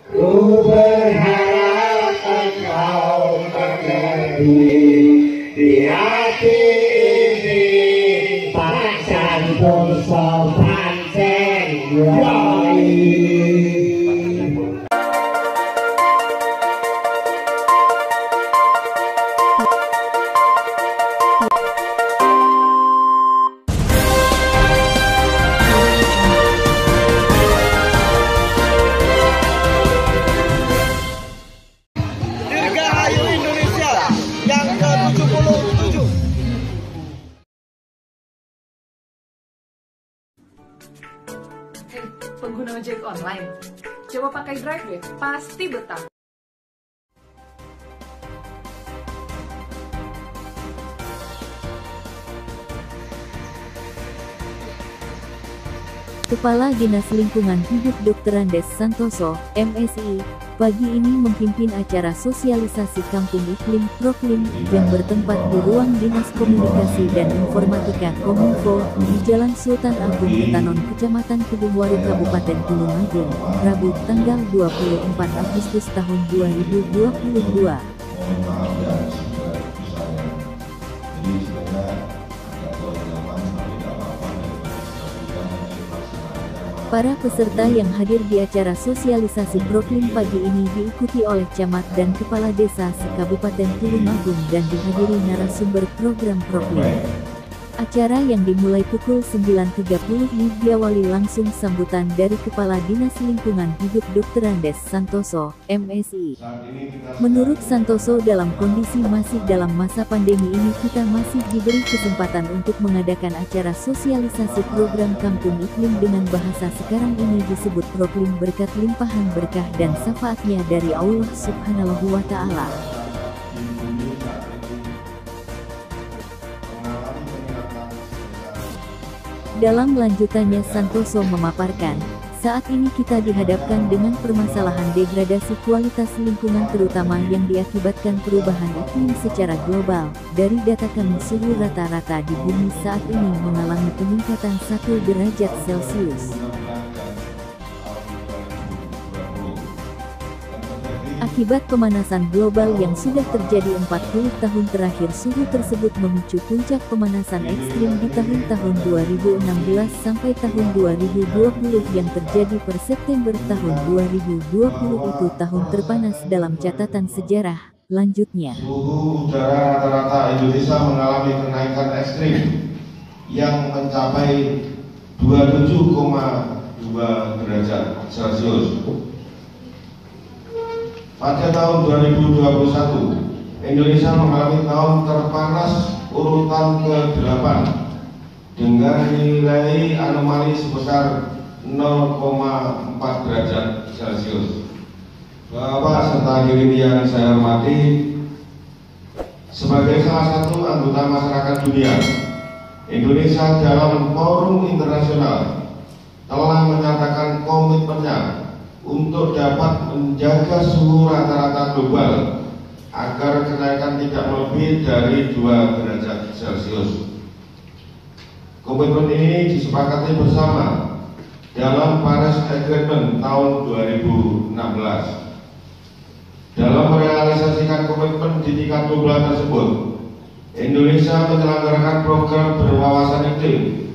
Ku berharap engkau mengerti di hati ini Pak Santoso pancen yoi. Dirgahayu Indonesia yang ke-77. Pengguna ojek online, coba pakai Drive deh, pasti betah. Kepala Dinas Lingkungan Hidup Dr. Andes Santoso, MSI, pagi ini memimpin acara sosialisasi Kampung Iklim Proklim yang bertempat di ruang Dinas Komunikasi dan Informatika Kominfo di Jalan Sultan Agung Petanon, Kecamatan Kedungwaru, Kabupaten Tulungagung, Rabu tanggal 24 Agustus tahun 2022. Para peserta yang hadir di acara sosialisasi Proklim pagi ini diikuti oleh camat dan kepala desa se-Kabupaten Tulungagung dan dihadiri narasumber program Proklim. Acara yang dimulai pukul 9.30 diawali langsung sambutan dari Kepala Dinas Lingkungan Hidup Dr. Andes Santoso, MSI. Menurut Santoso, dalam kondisi masih dalam masa pandemi ini kita masih diberi kesempatan untuk mengadakan acara sosialisasi program Kampung Iklim dengan bahasa sekarang ini disebut Proklim berkat limpahan berkah dan syafaatnya dari Allah Subhanahu wa Ta'ala. Dalam lanjutannya Santoso memaparkan, saat ini kita dihadapkan dengan permasalahan degradasi kualitas lingkungan terutama yang diakibatkan perubahan iklim secara global. Dari data kami suhu rata-rata di bumi saat ini mengalami peningkatan 1 derajat Celcius. Akibat pemanasan global yang sudah terjadi 40 tahun terakhir, suhu tersebut memicu puncak pemanasan ekstrim di tahun-tahun 2016 sampai tahun 2020 yang terjadi per September tahun 2020 itu tahun terpanas dalam catatan sejarah. Lanjutnya, suhu udara rata-rata Indonesia mengalami kenaikan ekstrim yang mencapai 27,2 derajat Celcius. Pada tahun 2021, Indonesia mengalami tahun terpanas urutan ke-8 dengan nilai anomali sebesar 0,4 derajat Celcius. Bapak serta hadirin yang saya hormati, sebagai salah satu anggota masyarakat dunia, Indonesia dalam forum internasional telah menyatakan komitmennya untuk dapat menjaga suhu rata-rata global agar kenaikan tidak lebih dari 2 derajat Celcius. Komitmen ini disepakati bersama dalam Paris Agreement tahun 2016. Dalam merealisasikan komitmen di tingkat global tersebut, Indonesia menyelenggarakan program berwawasan iklim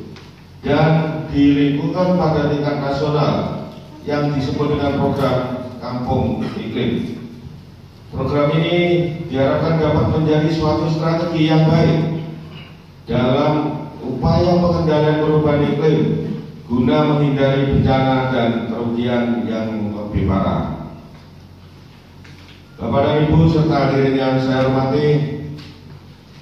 dan di lingkungan pada tingkat nasional yang disebut dengan program Kampung Iklim. Program ini diharapkan dapat menjadi suatu strategi yang baik dalam upaya pengendalian perubahan iklim guna menghindari bencana dan kerugian yang lebih parah. Bapak dan Ibu serta hadirin yang saya hormati,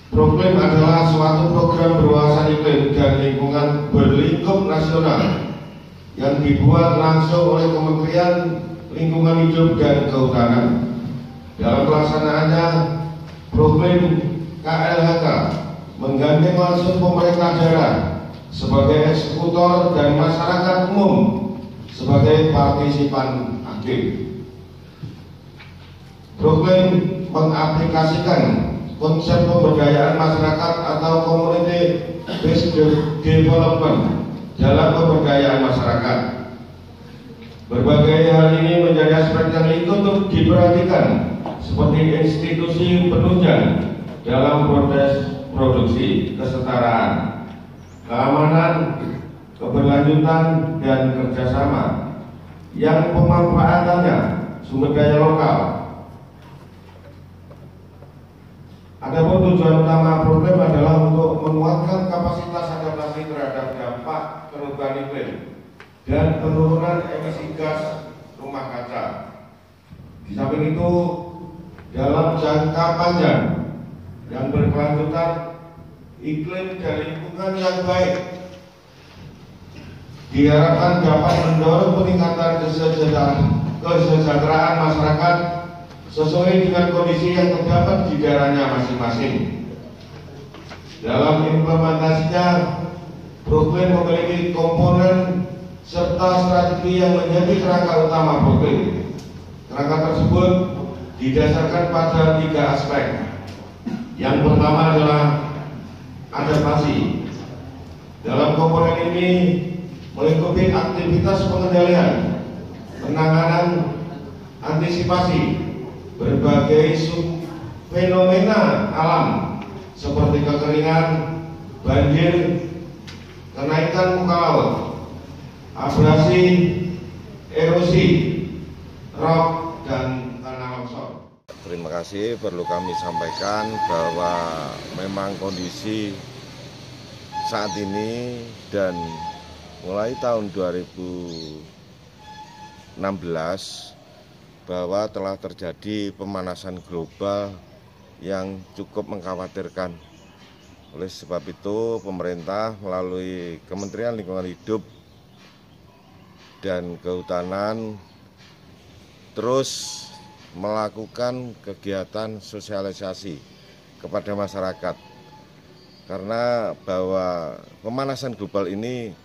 Proklim adalah suatu program berwawasan iklim dan lingkungan berlingkup nasional yang dibuat langsung oleh Kementerian Lingkungan Hidup dan Kehutanan. Dalam pelaksanaannya, Proklim KLHK menggandeng langsung pemerintah daerah sebagai eksekutor dan masyarakat umum sebagai partisipan aktif. Proklim mengaplikasikan konsep pemberdayaan masyarakat atau community based development dalam pemberdayaan masyarakat. Berbagai hal ini menjadi aspek yang diperhatikan seperti institusi penunjang dalam proses produksi, kesetaraan, keamanan, keberlanjutan, dan kerjasama yang pemanfaatannya sumber daya lokal. Adapun tujuan utama program adalah untuk menguatkan kapasitas adaptasi terhadap dampak perubahan iklim dan penurunan emisi gas rumah kaca. Di samping itu, dalam jangka panjang yang berkelanjutan, iklim dan lingkungan yang baik diharapkan dapat mendorong peningkatan kesejahteraan masyarakat sesuai dengan kondisi yang terdapat di daerahnya masing-masing. Dalam implementasinya, program memiliki komponen serta strategi yang menjadi kerangka utama program. Kerangka tersebut didasarkan pada 3 aspek. Yang pertama adalah adaptasi. Dalam komponen ini melingkupi aktivitas pengendalian, penanganan, antisipasi berbagai fenomena alam seperti kekeringan, banjir, kenaikan muka laut, abrasi, erosi, rob, dan tanah longsor. Terima kasih, perlu kami sampaikan bahwa memang kondisi saat ini dan mulai tahun 2016 bahwa telah terjadi pemanasan global yang cukup mengkhawatirkan. Oleh sebab itu, pemerintah melalui Kementerian Lingkungan Hidup dan Kehutanan terus melakukan kegiatan sosialisasi kepada masyarakat, karena bahwa pemanasan global ini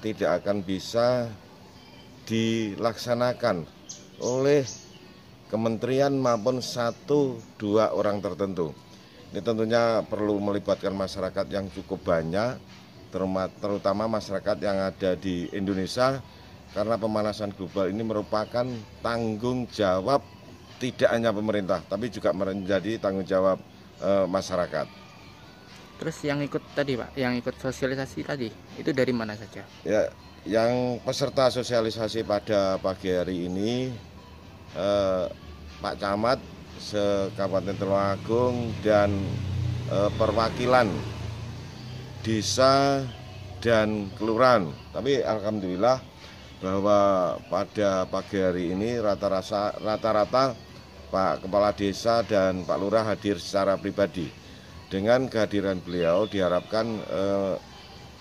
tidak akan bisa dilaksanakan oleh kementerian maupun 1-2 orang tertentu. Ini tentunya perlu melibatkan masyarakat yang cukup banyak, terutama masyarakat yang ada di Indonesia, karena pemanasan global ini merupakan tanggung jawab tidak hanya pemerintah, tapi juga menjadi tanggung jawab masyarakat. Terus yang ikut tadi Pak, yang ikut sosialisasi tadi, itu dari mana saja? Ya, yang peserta sosialisasi pada pagi hari ini Pak Camat se-Kabupaten Tulungagung dan perwakilan desa dan kelurahan. Tapi alhamdulillah bahwa pada pagi hari ini rata-rata Pak Kepala Desa dan Pak Lurah hadir secara pribadi. Dengan kehadiran beliau diharapkan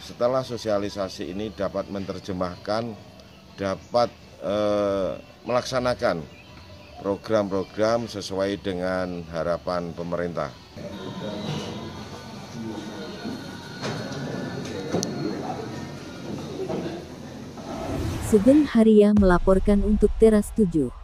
setelah sosialisasi ini dapat menerjemahkan, dapat melaksanakan program-program sesuai dengan harapan pemerintah. Sugeng Haria melaporkan untuk Teras 7.